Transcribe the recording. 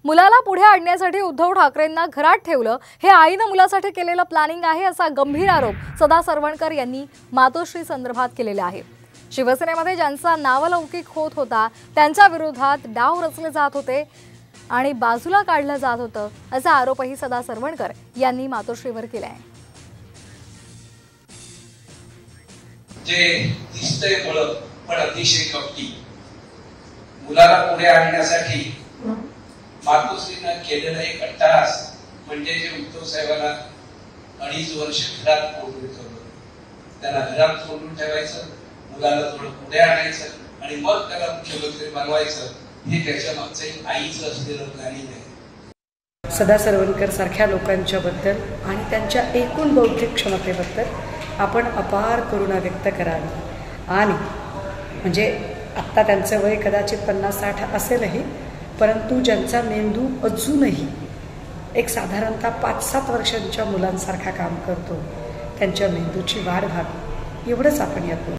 मुलाला पुढे आणण्यासाठी उद्धव ठाकरेंना घरात ठेवलं हे आईनं मुलासाठी केलेलं प्लॅनिंग आहे असा गंभीर आरोप सदा सरवणकर यांनी मातोश्री संदर्भात केलेला आहे। शिवसेनेमध्ये ज्यांचा नावलौकिक होत होता त्यांच्या विरोधात डाव रचले जात होते आणि बाजूला काढलं जात होतं असा आरोपही सदा सरवणकर यांनी मातोश्रीवर केला आहे। जे दिसतंय पण अतिशय कपटी मुलाला पुढे आणण्यासाठी मातोश्रीनं केलेला एक अट्टहास म्हणजे जे उद्धव साहेबांना 2.5 वर्ष घरात कोंडून ठेवलं, त्याला घरात कोंडून ठेवायचं, मुलाला थोडं पुढे आणायचं आणि मग त्याला मुख्यमंत्री बनवायचं, हे त्याच्या मागचं एक आईचं असलेलं प्लॅनिंग आहे। सदा सरवणकर सारख्या लोकांच्या बद्दल आणि त्यांच्या एकूण बौद्धिक क्षमतेबद्दल आपण अपार करुणा व्यक्त करावी। आणि म्हणजे आत्ता त्यांचं वय कदाचित 50-60 असेलही, परंतु ज्यांचा मेंदू अजूनही एक साधारणतः 5-7 वर्षांच्या मुलांसारखा काम करतो, त्यांच्या मेंदूची वाढ व्हावी एवढंच आपण यात